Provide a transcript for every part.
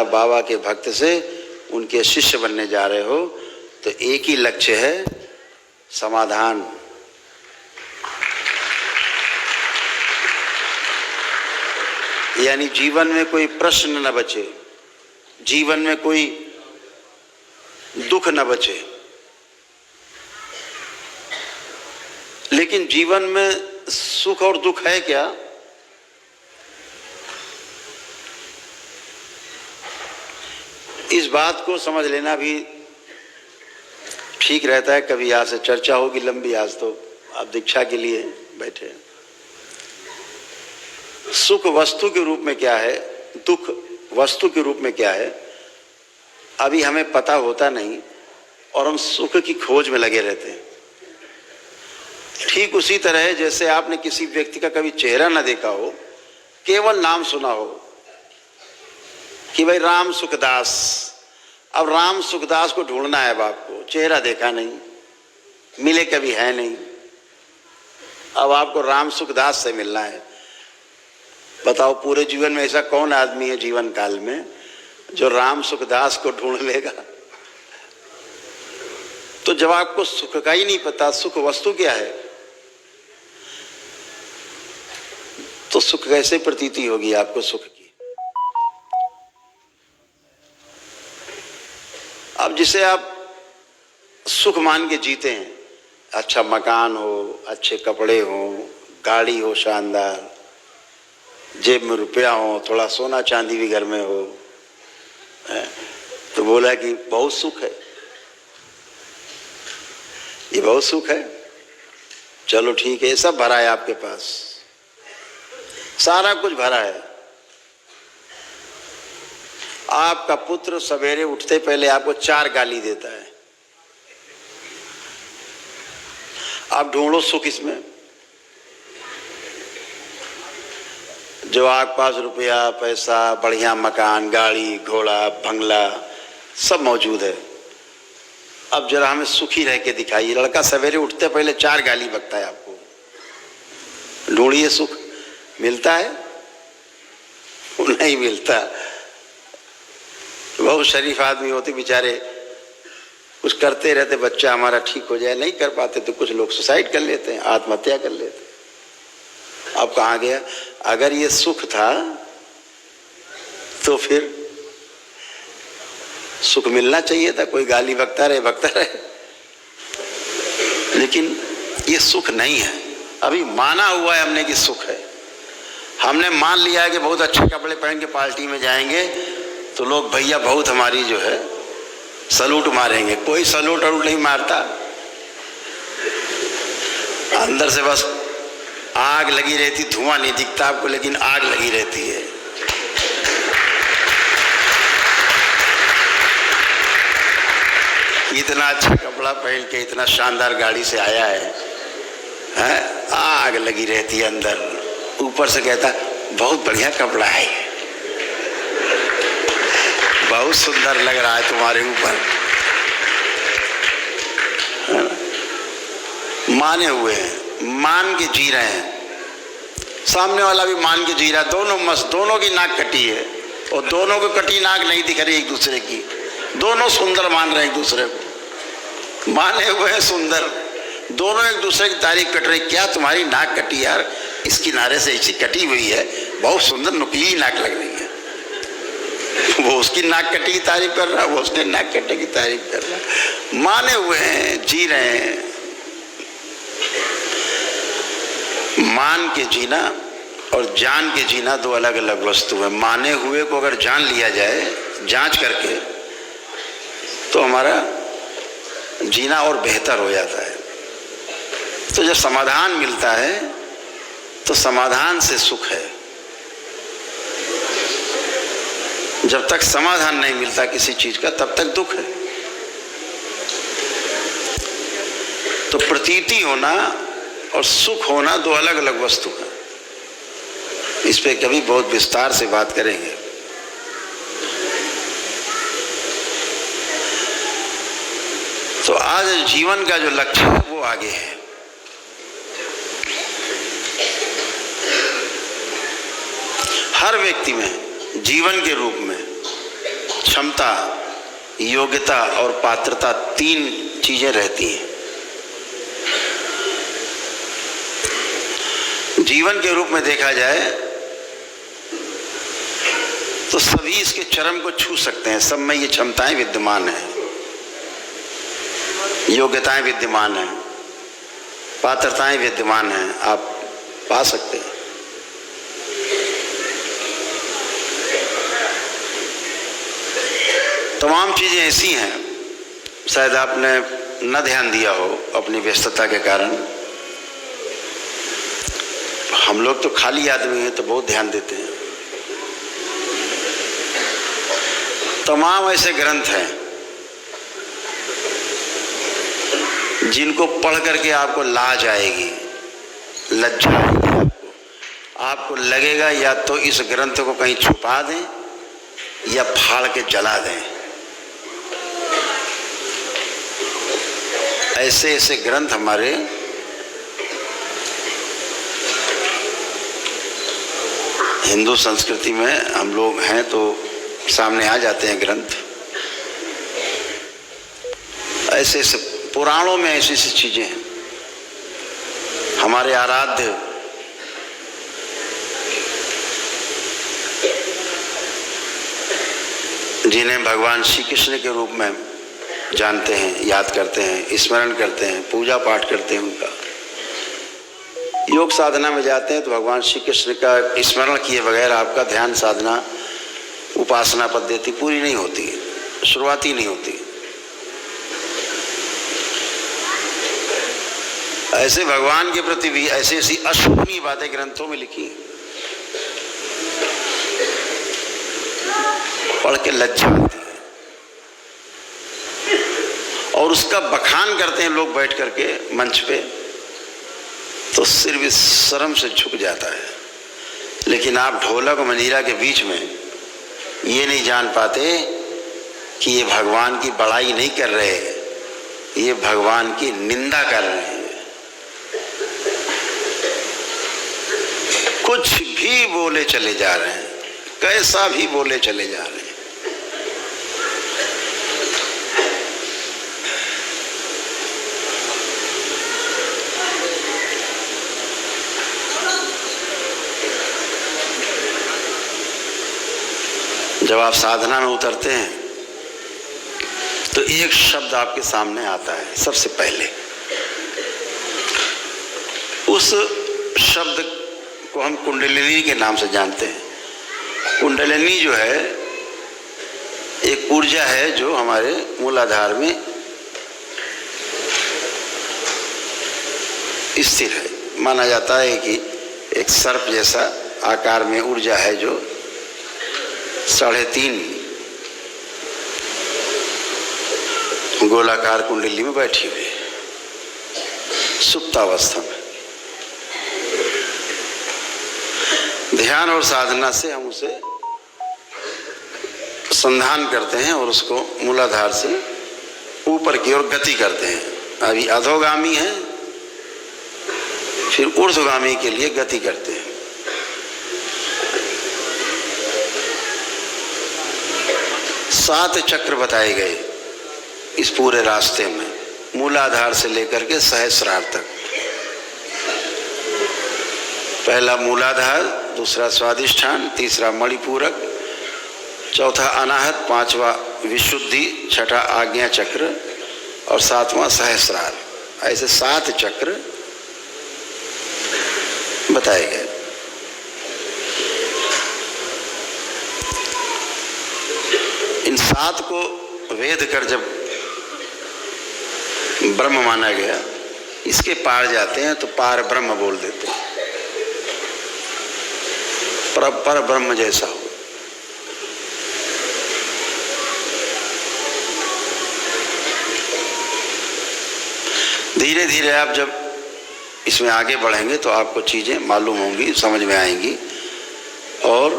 बाबा के भक्त से उनके शिष्य बनने जा रहे हो तो एक ही लक्ष्य है, समाधान। यानी जीवन में कोई प्रश्न न बचे, जीवन में कोई दुख न बचे। लेकिन जीवन में सुख और दुख है क्या? इस बात को समझ लेना भी ठीक रहता है। कभी यहाँ से चर्चा होगी लंबी, आज तो आप दीक्षा के लिए बैठे। सुख वस्तु के रूप में क्या है, दुख वस्तु के रूप में क्या है, अभी हमें पता होता नहीं और हम सुख की खोज में लगे रहते हैं। ठीक उसी तरह है जैसे आपने किसी व्यक्ति का कभी चेहरा ना देखा हो, केवल नाम सुना हो कि भाई राम सुखदास। अब राम सुखदास को ढूंढना है, अब आपको चेहरा देखा नहीं, मिले कभी है नहीं, अब आपको राम सुखदास से मिलना है। बताओ पूरे जीवन में ऐसा कौन आदमी है जीवन काल में जो राम सुखदास को ढूंढ लेगा? तो जब आपको सुख का ही नहीं पता, सुख वस्तु क्या है, तो सुख कैसे प्रतीति होगी आपको सुख की? अब जिसे आप सुख मान के जीते हैं, अच्छा मकान हो, अच्छे कपड़े हो, गाड़ी हो शानदार, जेब में रुपया हो, थोड़ा सोना चांदी भी घर में हो, तो बोला कि बहुत सुख है, ये बहुत सुख है। चलो ठीक है, सब भरा है आपके पास, सारा कुछ भरा है। आपका पुत्र सवेरे उठते पहले आपको 4 गाली देता है, आप ढूंढो सुख इसमें। जो आपके पास रुपया पैसा, बढ़िया मकान, गाड़ी घोड़ा बंगला सब मौजूद है, अब जरा हमें सुखी रह के दिखाइए। लड़का सवेरे उठते पहले 4 गाली बकता है आपको, ढूंढिए सुख। मिलता है? नहीं मिलता। बहुत शरीफ आदमी होते बेचारे, कुछ करते रहते बच्चा हमारा ठीक हो जाए, नहीं कर पाते तो कुछ लोग सुसाइड कर लेते हैं, आत्महत्या कर लेते हैं। अब कहाँ गया? अगर ये सुख था तो फिर सुख मिलना चाहिए था, कोई गाली बकता रहे। लेकिन ये सुख नहीं है, अभी माना हुआ है हमने कि सुख है। हमने मान लिया है कि बहुत अच्छे कपड़े पहन के पार्टी में जाएंगे तो लोग भैया बहुत हमारी जो है सलूट मारेंगे। कोई सलूट वलूट नहीं मारता, अंदर से बस आग लगी रहती, धुआं नहीं दिखता आपको लेकिन आग लगी रहती है। इतना अच्छा कपड़ा पहन के इतना शानदार गाड़ी से आया है, आग लगी रहती है अंदर। ऊपर से कहता बहुत बढ़िया कपड़ा है, बहुत सुंदर लग रहा है तुम्हारे ऊपर। माने हुए हैं, मान के जी रहे हैं, सामने वाला भी मान के जी रहा है। दोनों मस्त, दोनों की नाक कटी है और दोनों को कटी नाक नहीं दिख रही एक दूसरे की, दोनों सुंदर मान रहे हैं एक दूसरे को, माने हुए हैं सुंदर, दोनों एक दूसरे की तारीफ कर रहे। क्या तुम्हारी नाक कटी यार, इस किनारे से ऐसी कटी हुई है, बहुत सुंदर नुकीली नाक लग रही है। वो उसकी नाक कटी की तारीफ कर रहा है, वो उसने नाक कटे की तारीफ कर रहा है। माने हुए हैं, जी रहे हैं। मान के जीना और जान के जीना दो अलग अलग वस्तु है। माने हुए को अगर जान लिया जाए जांच करके तो हमारा जीना और बेहतर हो जाता है। तो जब समाधान मिलता है तो समाधान से सुख है। जब तक समाधान नहीं मिलता किसी चीज का तब तक दुख है। तो प्रतीति होना और सुख होना दो अलग अलग वस्तु है। इस पे कभी बहुत विस्तार से बात करेंगे। तो आज जीवन का जो लक्ष्य है वो आगे है। हर व्यक्ति में जीवन के रूप में क्षमता, योग्यता और पात्रता, 3 चीजें रहती हैं। जीवन के रूप में देखा जाए तो सभी इसके चरम को छू सकते हैं। सब में ये क्षमताएं विद्यमान हैं, योग्यताएं विद्यमान हैं, पात्रताएं विद्यमान हैं, आप पा सकते हैं। तमाम चीजें ऐसी हैं, शायद आपने न ध्यान दिया हो अपनी व्यस्तता के कारण। हम लोग तो खाली आदमी हैं तो बहुत ध्यान देते हैं। तमाम ऐसे ग्रंथ हैं जिनको पढ़ करके आपको लाज आएगी, लज्जा आएगी। आपको लगेगा या तो इस ग्रंथ को कहीं छुपा दें या फाड़ के जला दें। ऐसे ऐसे ग्रंथ हमारे हिंदू संस्कृति में हम लोग हैं तो सामने आ जाते हैं ग्रंथ। ऐसे ऐसे पुराणों में ऐसी ऐसी चीजें हैं। हमारे आराध्य जिन्हें भगवान श्री कृष्ण के रूप में जानते हैं, याद करते हैं, स्मरण करते हैं, पूजा पाठ करते हैं, उनका योग साधना में जाते हैं तो भगवान श्री कृष्ण का स्मरण किए बगैर आपका ध्यान साधना, उपासना पद्धति पूरी नहीं होती, शुरुआती नहीं होती। ऐसे भगवान के प्रति भी ऐसी ऐसी अशोभनीय बातें ग्रंथों में लिखी, पढ़ के लज्जा आती है। और उसका बखान करते हैं लोग बैठ करके मंच पे, तो सिर भी शर्म से झुक जाता है। लेकिन आप ढोलक और मंजीरा के बीच में ये नहीं जान पाते कि ये भगवान की बड़ाई नहीं कर रहे, ये भगवान की निंदा कर रहे हैं। कुछ भी बोले चले जा रहे हैं, कैसा भी बोले चले जा रहे हैं। जब आप साधना में उतरते हैं तो एक शब्द आपके सामने आता है सबसे पहले। उस शब्द को हम कुंडलिनी के नाम से जानते हैं। कुंडलिनी जो है एक ऊर्जा है जो हमारे मूलाधार में स्थिर है। माना जाता है कि एक सर्प जैसा आकार में ऊर्जा है जो 3.5 गोलाकार कुंडली में बैठी हुई सुप्तावस्था में। ध्यान और साधना से हम उसे संधान करते हैं और उसको मूलाधार से ऊपर की ओर गति करते हैं। अभी अधोगामी है, फिर ऊर्ध्वगामी के लिए गति करते हैं। सात चक्र बताए गए इस पूरे रास्ते में, मूलाधार से लेकर के सहस्रार तक। पहला मूलाधार, दूसरा स्वादिष्ठान, तीसरा मणिपूरक, चौथा अनाहत, पांचवा विशुद्धि, छठा आज्ञा चक्र और सातवां सहस्रार। ऐसे 7 चक्र बताए गए। इन 7 को वेद कर जब ब्रह्म माना गया, इसके पार जाते हैं तो पार ब्रह्म बोल देते हैं। पर ब्रह्म जैसा हो। धीरे धीरे आप जब इसमें आगे बढ़ेंगे तो आपको चीजें मालूम होंगी, समझ में आएंगी और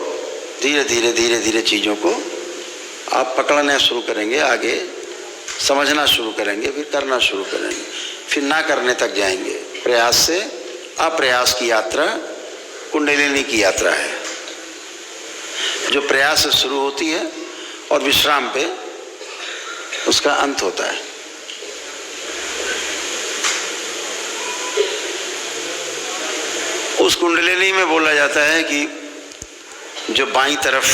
धीरे धीरे चीजों को आप पकड़ना शुरू करेंगे, आगे समझना शुरू करेंगे, फिर करना शुरू करेंगे, फिर ना करने तक जाएंगे। प्रयास से अप्रयास की यात्रा कुंडलिनी की यात्रा है। जो प्रयास से शुरू होती है और विश्राम पे उसका अंत होता है। उस कुंडलिनी में बोला जाता है कि जो बाईं तरफ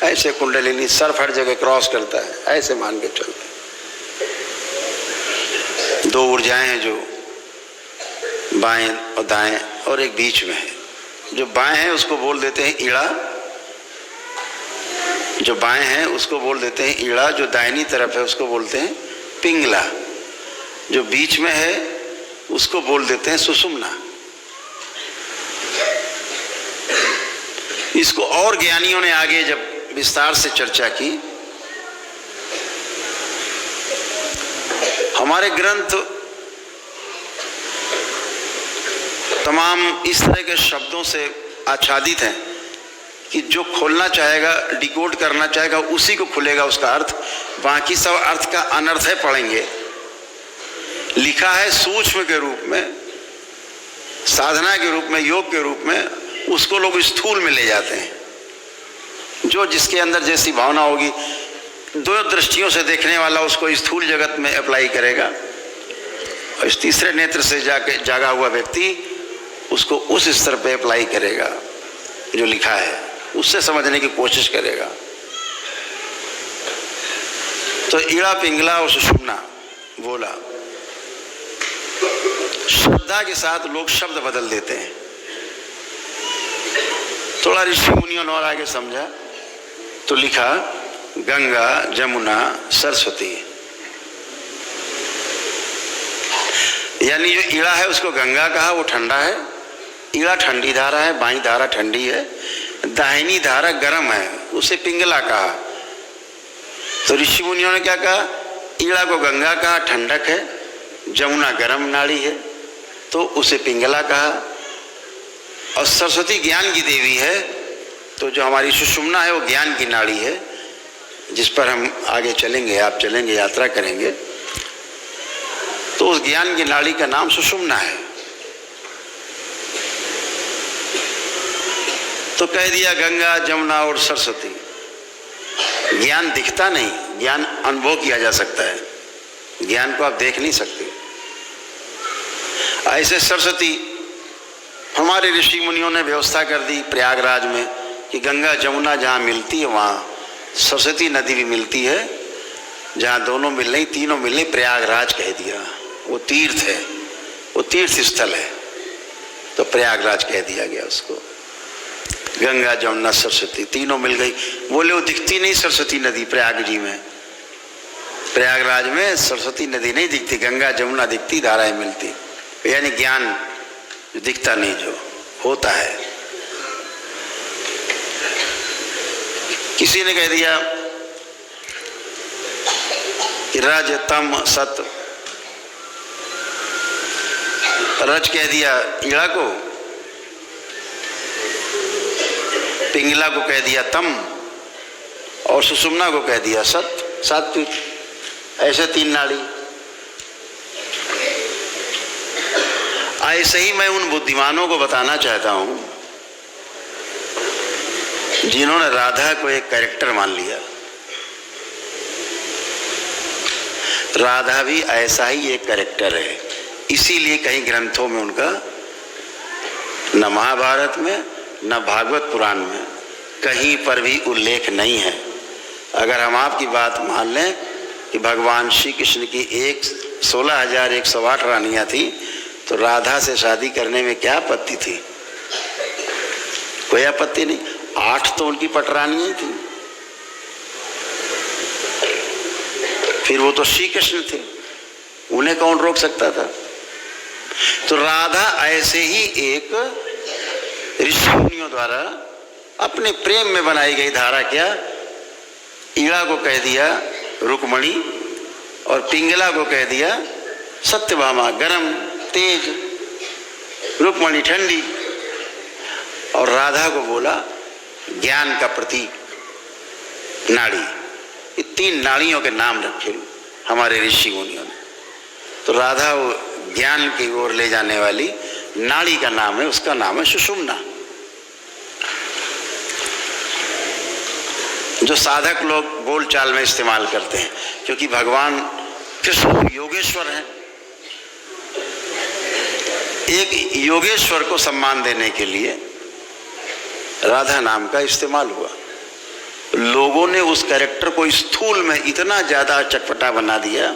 ऐसे कुंडलिनी सर्फ हर जगह क्रॉस करता है, ऐसे मान के चलते। दो ऊर्जाएं हैं जो बाएं और दाएं, और एक बीच में है। जो बाएं हैं उसको बोल देते हैं ईड़ा, जो बाएं हैं उसको बोल देते हैं ईड़ा, जो दाहिनी तरफ है उसको बोलते हैं पिंगला, जो बीच में है उसको बोल देते हैं सुषुम्ना। इसको और ज्ञानियों ने आगे जब विस्तार से चर्चा की, हमारे ग्रंथ तमाम इस तरह के शब्दों से आच्छादित हैं कि जो खोलना चाहेगा, डिकोड करना चाहेगा, उसी को खुलेगा उसका अर्थ। बाकी सब अर्थ का अनर्थ है पढ़ेंगे। लिखा है सूक्ष्म के रूप में, साधना के रूप में, योग के रूप में, उसको लोग स्थूल में ले जाते हैं। जो जिसके अंदर जैसी भावना होगी, दो दृष्टियों से देखने वाला उसको स्थूल जगत में अप्लाई करेगा, और इस तीसरे नेत्र से जाके जागा हुआ व्यक्ति उसको उस स्तर पे अप्लाई करेगा जो लिखा है, उससे समझने की कोशिश करेगा। तो ईड़ा, पिंगला और सुषुम्ना बोला। श्रद्धा के साथ लोग शब्द बदल देते हैं। थोड़ा ऋषि मुनियों ने और आगे समझा तो लिखा गंगा, जमुना, सरस्वती। यानी जो ईड़ा है उसको गंगा कहा, वो ठंडा है। ईड़ा ठंडी धारा है, बाईं धारा ठंडी है, दाहिनी धारा गर्म है, उसे पिंगला कहा। तो ऋषि मुनियों ने क्या कहा? ईड़ा को गंगा कहा, ठंडक है, जमुना गर्म नाड़ी है तो उसे पिंगला कहा, और सरस्वती ज्ञान की देवी है तो जो हमारी सुषुम्ना है वो ज्ञान की नाड़ी है, जिस पर हम आगे चलेंगे, आप चलेंगे, यात्रा करेंगे। तो उस ज्ञान की नाड़ी का नाम सुषुम्ना है। तो कह दिया गंगा, जमुना और सरस्वती। ज्ञान दिखता नहीं, ज्ञान अनुभव किया जा सकता है, ज्ञान को आप देख नहीं सकते। ऐसे सरस्वती हमारे ऋषि मुनियों ने व्यवस्था कर दी प्रयागराज में कि गंगा जमुना जहाँ मिलती है वहाँ सरस्वती नदी भी मिलती है। जहाँ दोनों मिल रही, तीनों मिल रही, प्रयागराज कह दिया। वो तीर्थ है, वो तीर्थ स्थल है, तो प्रयागराज कह दिया गया उसको। गंगा, जमुना, सरस्वती तीनों मिल गई। बोले वो दिखती नहीं सरस्वती नदी प्रयाग जी में, प्रयागराज में सरस्वती नदी नहीं दिखती, गंगा जमुना दिखती, धाराएं मिलती। यानी ज्ञान दिखता नहीं, जो होता है। किसी ने कह दिया कि रज, तम, सत। रज कह दिया ईड़ा को, पिंगला को कह दिया तम, और सुषुम्ना को कह दिया सत, सात्विक। ऐसे तीन नाड़ी। ऐसे ही मैं उन बुद्धिमानों को बताना चाहता हूं जिन्होंने राधा को एक कैरेक्टर मान लिया। राधा भी ऐसा ही एक कैरेक्टर है, इसीलिए कहीं ग्रंथों में उनका, न महाभारत में न भागवत पुराण में कहीं पर भी उल्लेख नहीं है। अगर हम आपकी बात मान लें कि भगवान श्री कृष्ण की 16,108 रानियां थी, तो राधा से शादी करने में क्या आपत्ति थी? कोई आपत्ति नहीं। 8 तो उनकी पटरानियां थी, फिर वो तो श्री कृष्ण थे, उन्हें कौन रोक सकता था? तो राधा ऐसे ही एक ऋषि मुनियों द्वारा अपने प्रेम में बनाई गई धारा। क्या? ईड़ा को कह दिया रुक्मणी, और पिंगला को कह दिया सत्यभामा, गरम तेज, रुक्मणी ठंडी, और राधा को बोला ज्ञान का प्रतीक नाड़ी। ये 3 नाड़ियों के नाम रखे हमारे ऋषि मुनियों ने। तो राधा वो ज्ञान की ओर ले जाने वाली नाड़ी का नाम है, उसका नाम है सुषुम्ना। जो साधक लोग बोलचाल में इस्तेमाल करते हैं, क्योंकि भगवान कृष्ण योगेश्वर हैं। एक योगेश्वर को सम्मान देने के लिए राधा नाम का इस्तेमाल हुआ। लोगों ने उस कैरेक्टर को स्थूल में इतना ज्यादा चटपटा बना दिया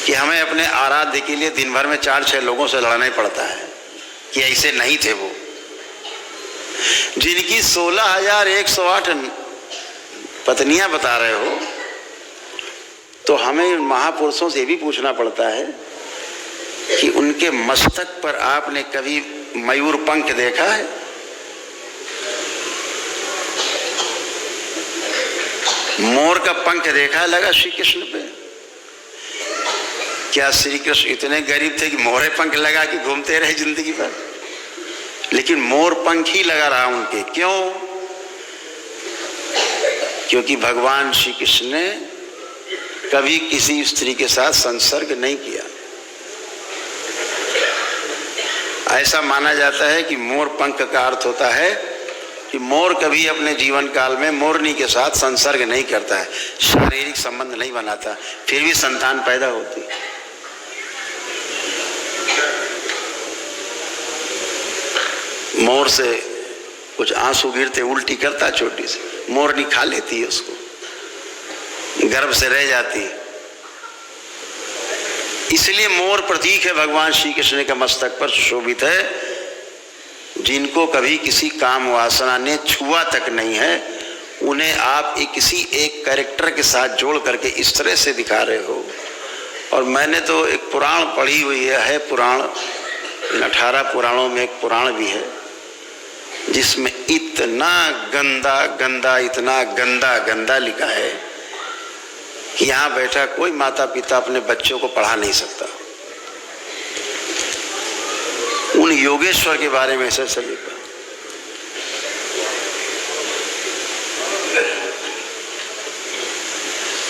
कि हमें अपने आराध्य के लिए दिन भर में 4-6 लोगों से लड़ना ही पड़ता है कि ऐसे नहीं थे वो, जिनकी 16,108 पत्नियां बता रहे हो। तो हमें महापुरुषों से भी पूछना पड़ता है कि उनके मस्तक पर आपने कभी मयूर पंख देखा है? मोर का पंख देखा लगा श्री कृष्ण पे? क्या श्री कृष्ण इतने गरीब थे कि मोरे पंख लगा के घूमते रहे जिंदगी भर? लेकिन मोर पंख ही लगा रहा उनके। क्यों? क्योंकि भगवान श्री कृष्ण ने कभी किसी स्त्री के साथ संसर्ग नहीं किया। ऐसा माना जाता है कि मोर पंख का अर्थ होता है कि मोर कभी अपने जीवन काल में मोरनी के साथ संसर्ग नहीं करता है, शारीरिक संबंध नहीं बनाता, फिर भी संतान पैदा होती। मोर से कुछ आंसू गिरते उल्टी करता छोटी सी, मोरनी खा लेती है उसको, गर्भ से रह जाती है। इसलिए मोर प्रतीक है भगवान श्री कृष्ण के मस्तक पर शोभित है। जिनको कभी किसी काम वासना ने छुआ तक नहीं है, उन्हें आप किसी एक कैरेक्टर के साथ जोड़ करके इस तरह से दिखा रहे हो। और मैंने तो एक पुराण पढ़ी हुई है पुराण, इन 18 पुराणों में एक पुराण भी है जिसमें इतना गंदा गंदा, इतना गंदा गंदा लिखा है कि यहाँ बैठा कोई माता पिता अपने बच्चों को पढ़ा नहीं सकता। उन योगेश्वर के बारे में ऐसा लिखा।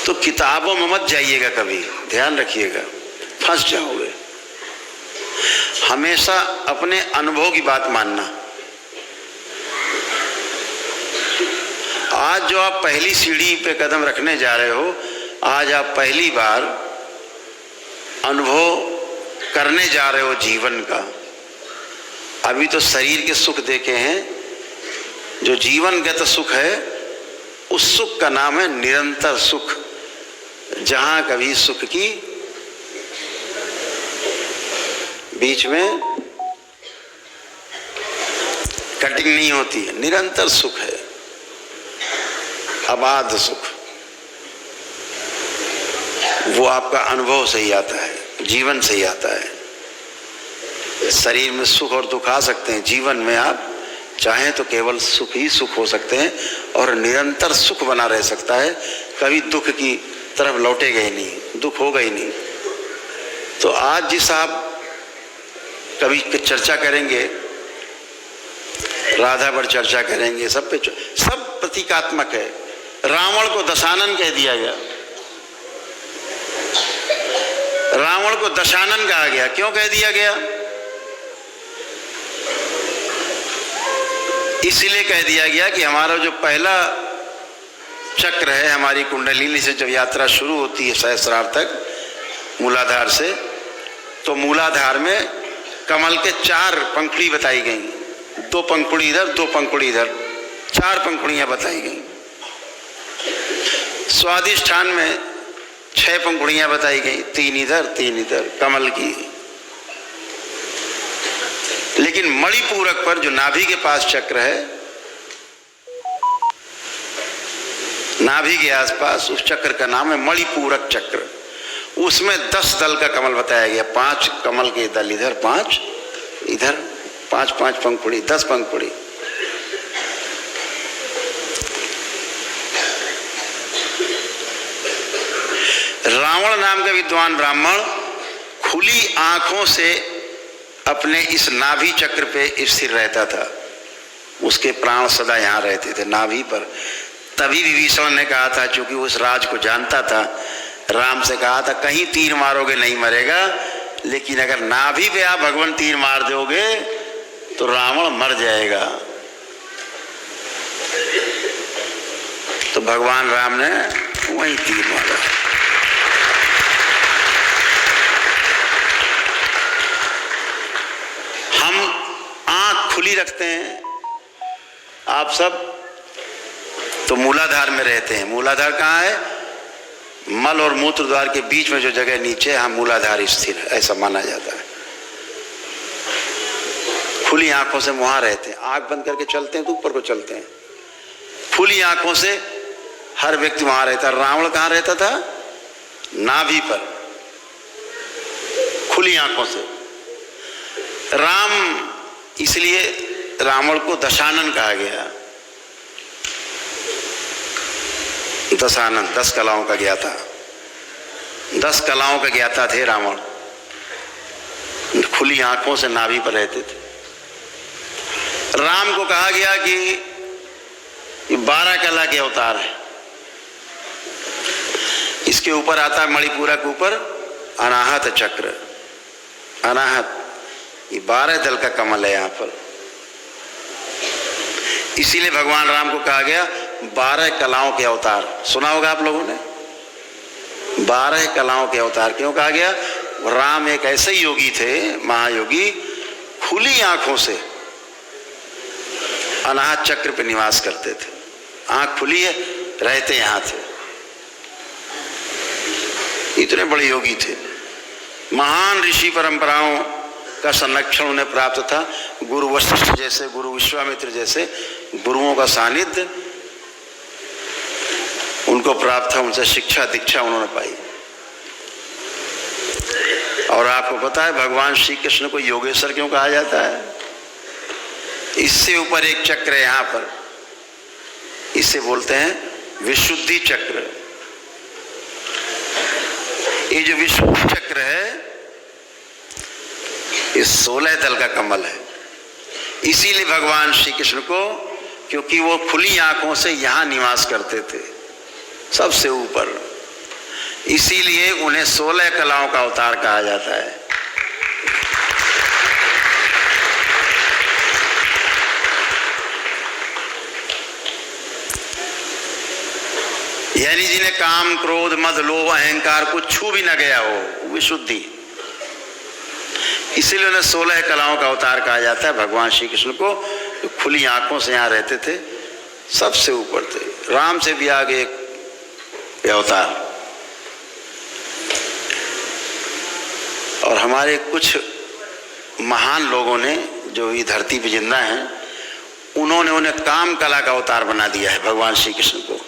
तो किताबों में मत जाइएगा कभी, ध्यान रखिएगा, फंस जाओगे। हमेशा अपने अनुभव की बात मानना। आज जो आप पहली सीढ़ी पे कदम रखने जा रहे हो, आज आप पहली बार अनुभव करने जा रहे हो जीवन का। अभी तो शरीर के सुख देखे हैं, जो जीवनगत सुख है उस सुख का नाम है निरंतर सुख, जहां कभी सुख की बीच में कटिंग नहीं होती है। निरंतर सुख है, अबाध सुख। वो आपका अनुभव से ही आता है, जीवन से ही आता है। शरीर में सुख और दुख आ सकते हैं, जीवन में आप चाहें तो केवल सुख ही सुख हो सकते हैं और निरंतर सुख बना रह सकता है। कभी दुख की तरफ लौटेगा ही नहीं, दुख होगा ही नहीं। तो आज जिस आप कभी चर्चा करेंगे, राधा पर चर्चा करेंगे, सब पे सब प्रतीकात्मक है। रावण को दशानन कह दिया गया, रावण को दशानन कहा गया। क्यों कह दिया गया? इसलिए कह दिया गया कि हमारा जो पहला चक्र है, हमारी कुंडलिनी से जब यात्रा शुरू होती है सहस्रार तक, मूलाधार से, तो मूलाधार में कमल के 4 पंखुड़ी बताई गई। 2 पंखुड़ी इधर, 2 पंखुड़ी इधर, 4 पंखुड़ियां बताई गई। स्वादिष्ठान में 6 पंखुड़ियां बताई गई, 3 इधर 3 इधर, कमल की। लेकिन मणिपूरक पर जो नाभि के पास चक्र है, नाभि के आसपास, उस चक्र का नाम है मणिपूरक चक्र। उसमें 10 दल का कमल बताया गया। 5 कमल के दल इधर, 5 इधर, 5-5 पंखुड़ी, 10 पंखुड़ी। रावण नाम का विद्वान ब्राह्मण खुली आंखों से अपने इस नाभि चक्र पे स्थिर रहता था। उसके प्राण सदा यहाँ रहते थे, नाभि पर। तभी विभीषण ने कहा था, चूंकि उस राज को जानता था, राम से कहा था कहीं तीर मारोगे नहीं मरेगा, लेकिन अगर नाभि पे आप भगवान तीर मार दोगे तो रावण मर जाएगा। तो भगवान राम ने वहीं तीर मारा। हम आंख खुली रखते हैं, आप सब तो मूलाधार में रहते हैं। मूलाधार कहाँ है? मल और मूत्र द्वार के बीच में जो जगह नीचे, हम मूलाधार स्थिर है, ऐसा माना जाता है। खुली आंखों से वहां रहते हैं, आंख बंद करके चलते हैं तो ऊपर को चलते हैं। खुली आंखों से हर व्यक्ति वहां रहता है। रावण कहां रहता था? नाभि पर, खुली आंखों से। राम, इसलिए रावण को दशानन कहा गया। दशानन, 10 कलाओं का ज्ञाता, 10 कलाओं का ज्ञाता थे रावण। खुली आंखों से नाभि पर रहते थे। राम को कहा गया कि ये 12 कला के अवतार है। इसके ऊपर आता है मणिपुरा के ऊपर अनाहत चक्र। अनाहत, ये 12 दल का कमल है यहाँ पर। इसीलिए भगवान राम को कहा गया 12 कलाओं के अवतार। सुना होगा आप लोगों ने, 12 कलाओं के अवतार क्यों कहा गया? राम एक ऐसे योगी थे, महायोगी, खुली आंखों से अनाहत चक्र पे निवास करते थे। आंख खुली है, रहते यहां थे। इतने बड़े योगी थे। महान ऋषि परंपराओं का संरक्षण उन्हें प्राप्त था। गुरु वशिष्ठ जैसे, गुरु विश्वामित्र जैसे गुरुओं का सानिध्य उनको प्राप्त था। उनसे शिक्षा दीक्षा उन्होंने पाई। और आपको पता है भगवान श्री कृष्ण को योगेश्वर क्यों कहा जाता है? इससे ऊपर एक चक्र है यहां पर, इसे बोलते हैं विशुद्धि चक्र। ये जो विशुद्धि चक्र है, ये 16 दल का कमल है। इसीलिए भगवान श्री कृष्ण को, क्योंकि वो खुली आंखों से यहां निवास करते थे, सबसे ऊपर, इसीलिए उन्हें 16 कलाओं का अवतार कहा जाता है। यानी जिन्हें काम, क्रोध, मद, लोभ, अहंकार कुछ छू भी न गया हो, विशुद्धि। इसीलिए उन्हें 16 कलाओं का अवतार कहा जाता है। भगवान श्री कृष्ण को जो खुली आंखों से यहां रहते थे, सबसे ऊपर थे। राम से भी आगे एक अवतार। और हमारे कुछ महान लोगों ने जो ये धरती पे जिंदा हैं, उन्होंने उन्हें काम कला का अवतार बना दिया है भगवान श्री कृष्ण को।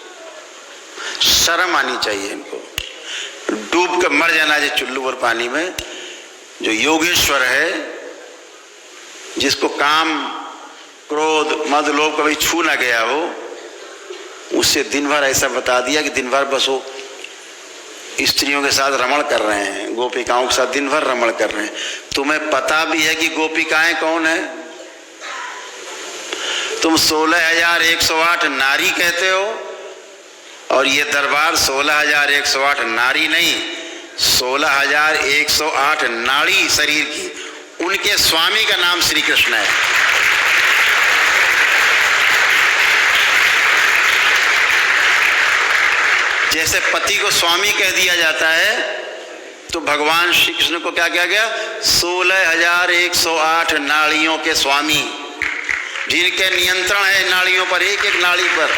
शर्म आनी चाहिए इनको। डूब कर मर जाना चाहिए चुल्लू भर पानी में। जो योगेश्वर है, जिसको काम, क्रोध, मद, लोभ कभी छू ना गया हो, उससे दिन भर ऐसा बता दिया कि दिन भर बस वो स्त्रियों के साथ रमण कर रहे हैं, गोपिकाओं के साथ दिन भर रमण कर रहे हैं। तुम्हें पता भी है कि गोपिकाएं कौन है? तुम 16,108 नारी कहते हो, और ये दरबार 16,108 नारी नहीं, 16,108 नाड़ी शरीर की। उनके स्वामी का नाम श्री कृष्ण है। जैसे पति को स्वामी कह दिया जाता है, तो भगवान श्री कृष्ण को क्या कहा गया? 16,108 नाड़ियों के स्वामी, जिनके नियंत्रण है नाड़ियों पर, एक एक नाड़ी पर।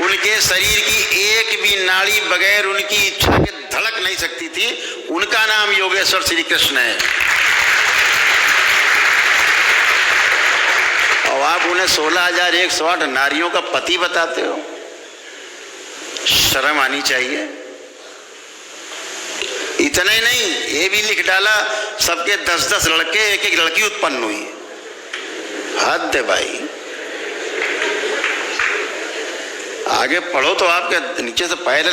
उनके शरीर की एक भी नाड़ी बगैर उनकी इच्छा के धड़क नहीं सकती थी। उनका नाम योगेश्वर श्री कृष्ण है। और आप उन्हें 16,108 नारियों का पति बताते हो? शर्म आनी चाहिए। इतना ही नहीं, ये भी लिख डाला सबके 10-10 लड़के, एक एक लड़की उत्पन्न हुई। हद है भाई। आगे पढ़ो तो आपके नीचे से पैर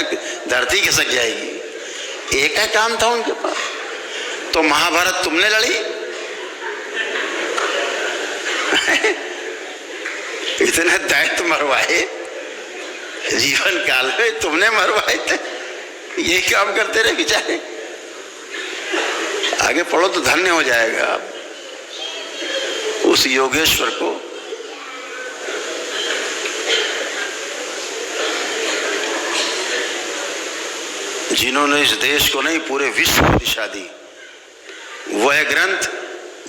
धरती खिसक जाएगी। एक ही काम था उनके पास। तो महाभारत तुमने लड़ी? इतने दैत्य मरवाए जीवन काल में, तुमने मरवाए थे। यही काम करते रहे बेचारे। आगे पढ़ो तो धन्य हो जाएगा आप। उस योगेश्वर को जिन्होंने इस देश को नहीं पूरे विश्व को दिशा दी, वह ग्रंथ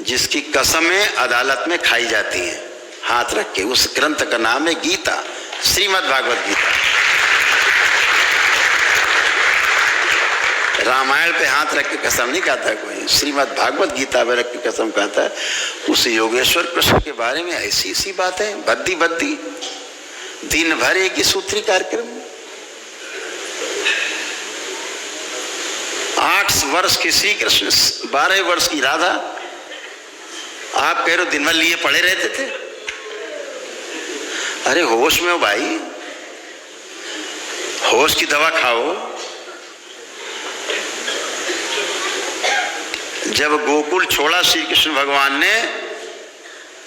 जिसकी कसमें अदालत में खाई जाती हैं हाथ रख के, उस ग्रंथ का नाम है गीता, श्रीमद् भागवत गीता। रामायण पे हाथ रख के कसम नहीं खाता कोई, श्रीमद् भागवत गीता पे रख के कसम खाता है। उस योगेश्वर कृष्ण के बारे में ऐसी ऐसी बातें बद्दी बद्दी, दिन भर एक ही सूत्री कार्यक्रम। 8 वर्ष के श्री कृष्ण, 12 वर्ष की राधा, आप कह रहे हो दिन भर लिए पड़े रहते थे। अरे होश में हो भाई, होश की दवा खाओ। जब गोकुल छोड़ा श्री कृष्ण भगवान ने,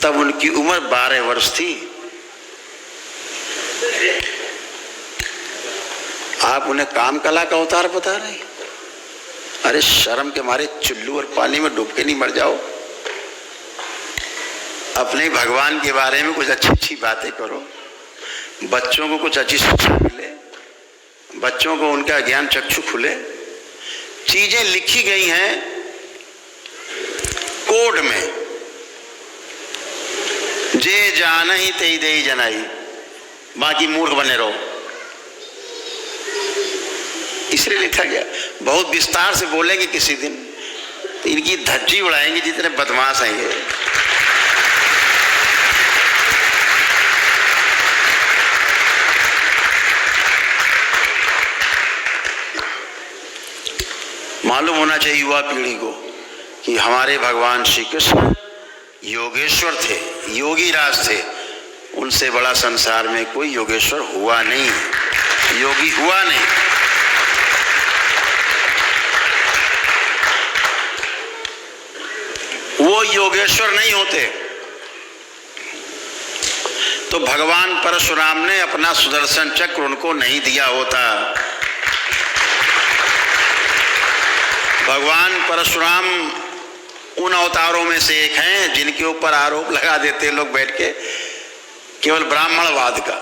तब उनकी उम्र 12 वर्ष थी। आप उन्हें काम कला का अवतार बता रहे हैं। अरे शर्म के मारे चुल्लू और पानी में डूब के नहीं मर जाओ। अपने भगवान के बारे में कुछ अच्छी अच्छी बातें करो, बच्चों को कुछ अच्छी शिक्षा मिले, बच्चों को उनका ज्ञान चक्षु खुले। चीजें लिखी गई हैं कोड में, जे जान ही ते दे जनाई, बाकी मूर्ख बने रहो, इसलिए लिखा गया। बहुत विस्तार से बोलेंगे किसी दिन तो इनकी धज्जी उड़ाएंगे, जितने बदमाश हैं ये। मालूम होना चाहिए युवा पीढ़ी को कि हमारे भगवान श्री कृष्ण योगेश्वर थे, योगी राज थे। उनसे बड़ा संसार में कोई योगेश्वर हुआ नहीं, योगी हुआ नहीं। वो योगेश्वर नहीं होते तो भगवान परशुराम ने अपना सुदर्शन चक्र उनको नहीं दिया होता। भगवान परशुराम उन अवतारों में से एक हैं जिनके ऊपर आरोप लगा देते लोग बैठ के, केवल ब्राह्मणवाद का,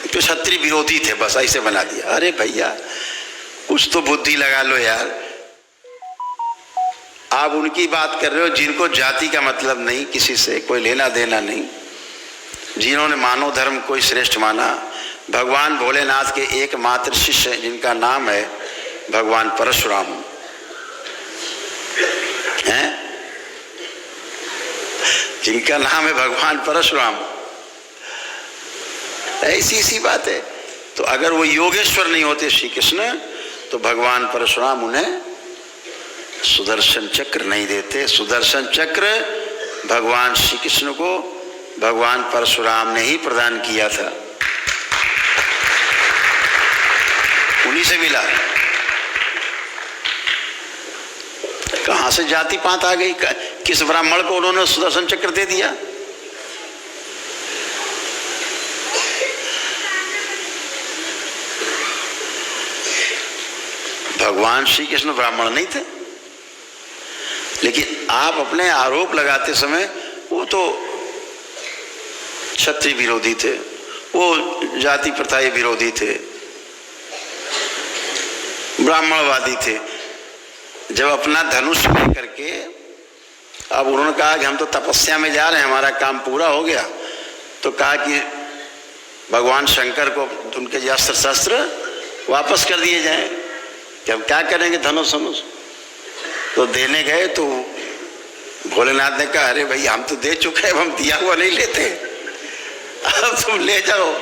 तो क्षत्रिय विरोधी थे, बस ऐसे बना दिया। अरे भैया कुछ तो बुद्धि लगा लो यार। आप उनकी बात कर रहे हो जिनको जाति का मतलब नहीं, किसी से कोई लेना देना नहीं, जिन्होंने मानव धर्म को श्रेष्ठ माना। भगवान भोलेनाथ के एकमात्र शिष्य जिनका नाम है भगवान परशुराम हैं, जिनका नाम है भगवान परशुराम। ऐसी सी बात है। तो अगर वो योगेश्वर नहीं होते श्री कृष्ण, तो भगवान परशुराम उन्हें सुदर्शन चक्र नहीं देते। सुदर्शन चक्र भगवान श्री कृष्ण को भगवान परशुराम ने ही प्रदान किया था, उन्हीं से मिला। कहां से जाति पात आ गई? किस ब्राह्मण को उन्होंने सुदर्शन चक्र दे दिया? भगवान श्री कृष्ण ब्राह्मण नहीं थे, लेकिन आप अपने आरोप लगाते समय वो तो क्षत्रिय विरोधी थे, वो जाति प्रथा विरोधी थे, ब्राह्मणवादी थे। जब अपना धनुष लेकर के अब उन्होंने कहा कि हम तो तपस्या में जा रहे हैं, हमारा काम पूरा हो गया, तो कहा कि भगवान शंकर को उनके अस्त्र शस्त्र वापस कर दिए जाएं कि हम क्या करेंगे धनुष धनुष। तो देने गए तो भोलेनाथ ने कहा अरे भाई हम तो दे चुके हैं, हम दिया हुआ नहीं लेते, अब तुम ले जाओ,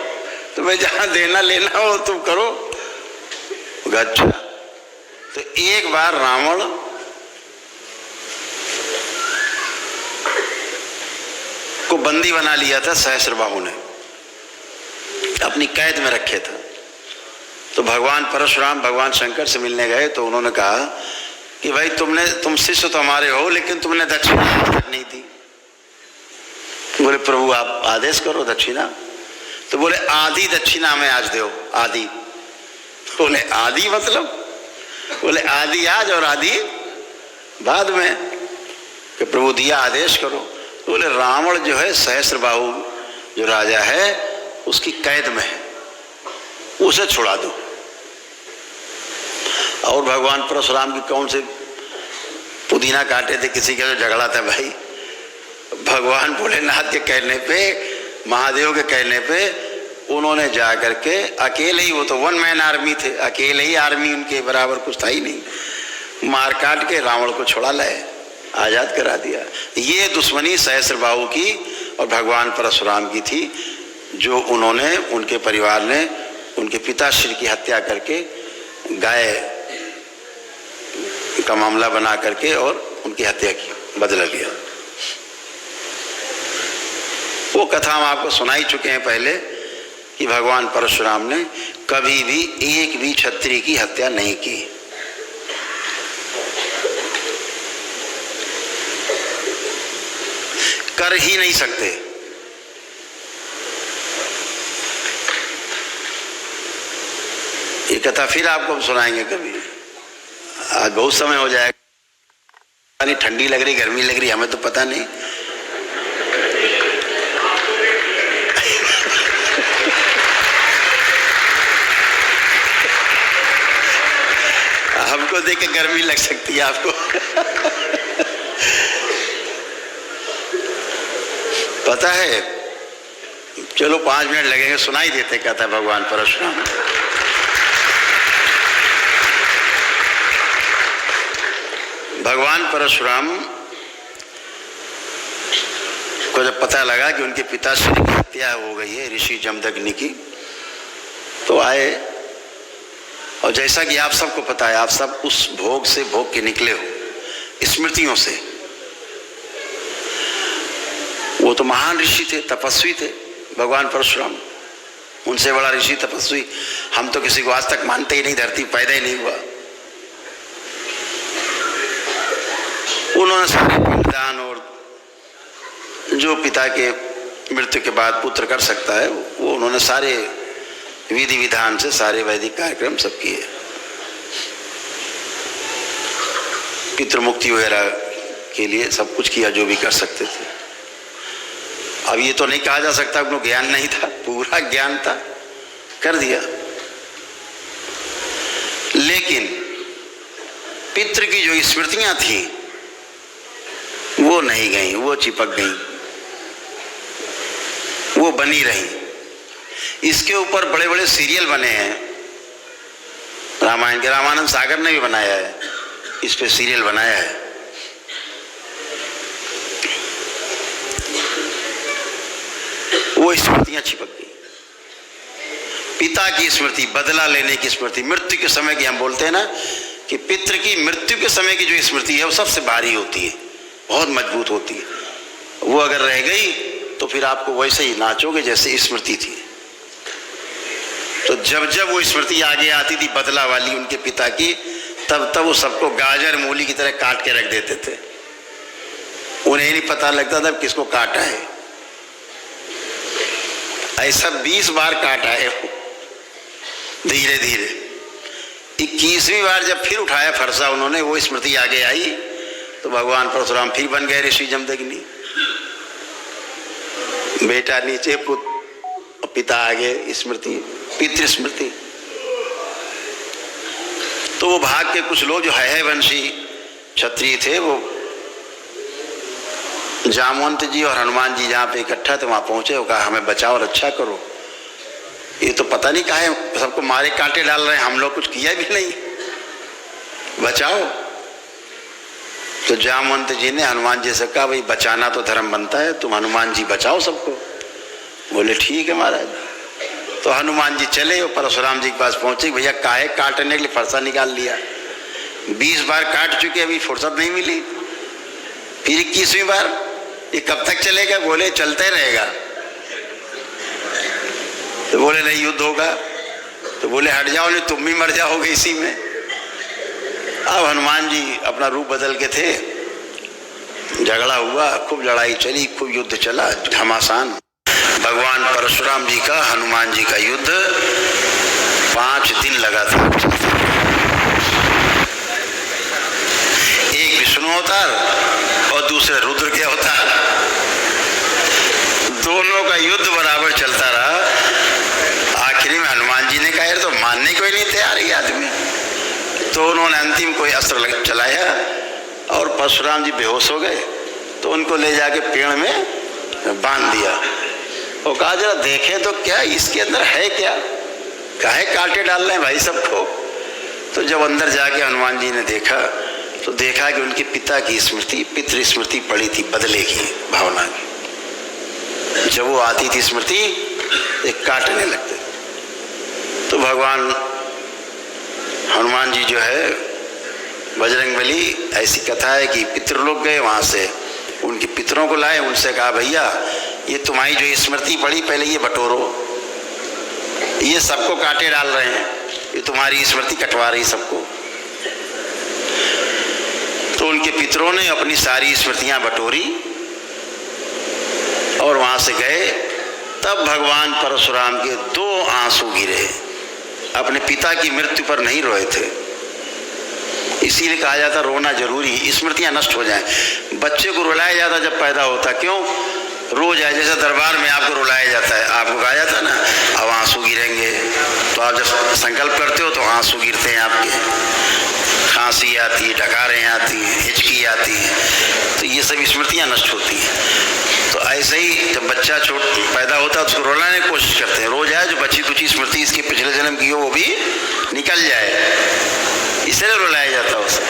तुम्हें जहां देना लेना हो तुम करो। अच्छा, तो एक बार रावण को बंदी बना लिया था सहस्त्रबाहु ने, अपनी कैद में रखे था। तो भगवान परशुराम भगवान शंकर से मिलने गए तो उन्होंने कहा कि भाई तुम शिष्य तो हमारे हो, लेकिन तुमने दक्षिणा नहीं दी। बोले प्रभु आप आदेश करो दक्षिणा। तो बोले आधी दक्षिणा में आज दो, आधी। बोले आधी मतलब? बोले आधी आज और आधी बाद में। कि प्रभु दिया आदेश करो। बोले रावण जो है सहस्त्रबाहु जो राजा है उसकी कैद में है, उसे छुड़ा दो। और भगवान परशुराम की कौन से पुदीना काटे थे, किसी का जो झगड़ा था भाई, भगवान भोलेनाथ के कहने पे, महादेव के कहने पे उन्होंने जा करके अकेले ही, वो तो वन मैन आर्मी थे, अकेले ही आर्मी उनके बराबर कुछ था ही नहीं, मार काट के रावण को छुड़ा लाए, आजाद करा दिया। ये दुश्मनी सहस्त्रबाहु की और भगवान परशुराम की थी, जो उन्होंने, उनके परिवार ने उनके पिताश्री की हत्या करके गाय का मामला बना करके और उनकी हत्या की, बदला लिया। वो कथा हम आपको सुना ही चुके हैं पहले कि भगवान परशुराम ने कभी भी एक भी क्षत्रिय की हत्या नहीं की। कर ही नहीं सकते। ये कथा फिर आपको सुनाएंगे कभी, आज बहुत समय हो जाएगा, नहीं ठंडी लग रही गर्मी लग रही हमें तो पता नहीं। हमको देख के गर्मी लग सकती है आपको। पता है, चलो 5 मिनट लगेंगे, सुनाई देते कहता भगवान परशुराम। भगवान परशुराम को जब पता लगा कि उनके पिताश्री की हत्या हो गई है ऋषि जमदग्नि की, तो आए, और जैसा कि आप सबको पता है, आप सब उस भोग से भोग के निकले हो, स्मृतियों से। वो तो महान ऋषि थे, तपस्वी थे भगवान परशुराम, उनसे बड़ा ऋषि तपस्वी हम तो किसी को आज तक मानते ही नहीं, धरती पैदा ही नहीं हुआ। उन्होंने सारे पिंडदान और जो पिता के मृत्यु के बाद पुत्र कर सकता है वो उन्होंने सारे विधि विधान से सारे वैदिक कार्यक्रम सब किए, पितृमुक्ति वगैरह के लिए सब कुछ किया जो भी कर सकते थे। अब ये तो नहीं कहा जा सकता उनको ज्ञान नहीं था, पूरा ज्ञान था, कर दिया। लेकिन पितृ की जो स्मृतियां थी वो नहीं गई, वो चिपक गई, वो बनी रही। इसके ऊपर बड़े बड़े सीरियल बने हैं रामायण के, रामानंद सागर ने भी बनाया है, इस पे सीरियल बनाया है। वो स्मृतियां चिपक गई, पिता की स्मृति, बदला लेने की स्मृति, मृत्यु के समय की हम बोलते हैं ना कि पितृ की मृत्यु के समय की जो स्मृति है वो सबसे भारी होती है, बहुत मजबूत होती है। वो अगर रह गई तो फिर आपको वैसे ही नाचोगे जैसे स्मृति थी। तो जब जब वो स्मृति आगे आती थी बदला वाली उनके पिता की, तब तब वो सबको गाजर मूली की तरह काट के रख देते थे। उन्हें नहीं पता लगता था किसको काटा है। ऐसा 20 बार काटा है धीरे धीरे। 21वीं बार जब फिर उठाया फरसा उन्होंने, वो स्मृति आगे आई तो भगवान परशुराम फिर बन गए ऋषि जमदग्नि। बेटा नीचे, पुत्र, पिता आगे, स्मृति, पितृ स्मृति। तो वो भाग के कुछ लोग जो है वंशी क्षत्रिय थे, वो जामवंत जी और हनुमान जी जहाँ पे इकट्ठा थे वहाँ पहुँचे, वो कहा हमें बचाओ, रक्षा करो, ये तो पता नहीं कहा है, सबको मारे कांटे डाल रहे हैं, हम लोग कुछ किया भी नहीं, बचाओ। तो जामवंत जी ने हनुमान जी से कहा भाई बचाना तो धर्म बनता है, तुम हनुमान जी बचाओ सबको। बोले ठीक है महाराज। तो हनुमान जी चले और परशुराम जी के पास पहुंचे, भैया काहे काटने के लिए फरसा निकाल लिया, 20 बार काट चुके, अभी फुर्सत नहीं मिली, फिर 21वीं बार, ये कब तक चलेगा? बोले चलते रहेगा। तो बोले नहीं युद्ध होगा। तो बोले हट जाओ नहीं तुम भी मर जाओगे इसी में। अब हनुमान जी अपना रूप बदल के थे, झगड़ा हुआ, खूब लड़ाई चली, खूब युद्ध चला, घमासान। भगवान परशुराम जी का हनुमान जी का युद्ध 5 दिन लगा था। एक विष्णु अवतार और दूसरे रुद्र के अवतार। तो उन्होंने अंतिम कोई अस्त्र चलाया और परशुराम जी बेहोश हो गए। तो उनको ले जाके पेड़ में बांध दिया और कहा जरा देखें तो क्या इसके अंदर है क्या, काहे कांटे डाल रहे हैं भाई सबको। तो जब अंदर जाके हनुमान जी ने देखा तो देखा कि उनके पिता की स्मृति, पितृ स्मृति पड़ी थी, बदले की भावना की। जब वो आती थी स्मृति एक काटने लगते। तो भगवान हनुमान जी जो है बजरंगबली, ऐसी कथा है कि पितृलोक गए, वहाँ से उनके पितरों को लाए, उनसे कहा भैया ये तुम्हारी जो स्मृति पड़ी पहले ये बटोरो, ये सबको कांटे डाल रहे हैं, ये तुम्हारी स्मृति कटवा रही सबको। तो उनके पितरों ने अपनी सारी स्मृतियां बटोरी और वहां से गए। तब भगवान परशुराम के 2 आंसू गिरे। अपने पिता की मृत्यु पर नहीं रोए थे, इसीलिए कहा जाता रोना जरूरी, स्मृतियां नष्ट हो जाएं। बच्चे को रुलाया जाता जब पैदा होता, क्यों रो जाए, जैसे दरबार में आपको रुलाया जाता है, आपको कहा जाता है ना अब आंसू गिरेंगे, तो आप जब संकल्प करते हो तो आंसू गिरते हैं आपके, खांसी आती है, डकारें आती हैं, हिचकी आती है, तो ये सब स्मृतियां नष्ट होती हैं। तो ऐसे ही जब बच्चा पैदा होता है उसको रुलाने की कोशिश करते हैं, रो जाए, जो बची कुची स्मृति इसके पिछले जन्म की हो वो भी निकल जाए, इसलिए रुलाया जाता है उसे।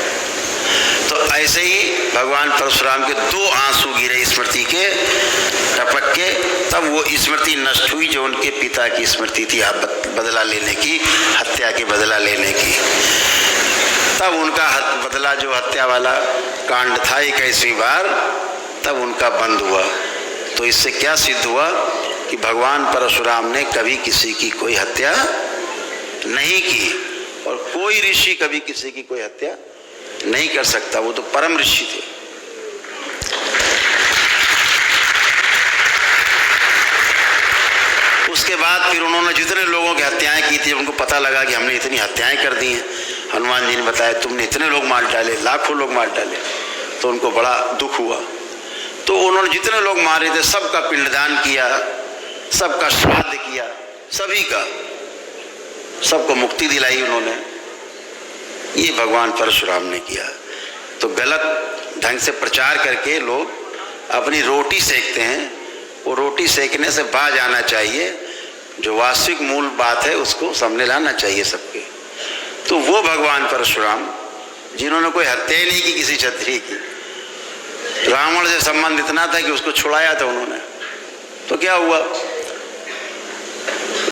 तो ऐसे ही भगवान परशुराम के 2 आंसू गिरे स्मृति के टपक के, तब वो स्मृति नष्ट हुई जो उनके पिता की स्मृति थी बदला लेने की, हत्या के बदला लेने की। तब उनका बदला जो हत्या वाला कांड था 21वीं बार, तब उनका बंद हुआ। तो इससे क्या सिद्ध हुआ कि भगवान परशुराम ने कभी किसी की कोई हत्या नहीं की और कोई ऋषि कभी किसी की कोई हत्या नहीं कर सकता, वो तो परम ऋषि थे। उसके बाद फिर उन्होंने जितने लोगों की हत्याएं की थी, उनको पता लगा कि हमने इतनी हत्याएं कर दी हैं, हनुमान जी ने बताया तुमने इतने लोग मार डाले, लाखों लोग मार डाले, तो उनको बड़ा दुख हुआ। तो उन्होंने जितने लोग मारे थे सबका पिंडदान किया, सबका श्राद्ध किया, सभी का, सबको मुक्ति दिलाई उन्होंने। ये भगवान परशुराम ने किया। तो गलत ढंग से प्रचार करके लोग अपनी रोटी सेकते हैं, वो रोटी सेकने से बाज आना चाहिए, जो वास्तविक मूल बात है उसको सामने लाना चाहिए सबके। तो वो भगवान परशुराम जिन्होंने कोई हत्या ही नहीं की किसी क्षत्रिय की, रावण से संबंध इतना था कि उसको छुड़ाया था उन्होंने, तो क्या हुआ,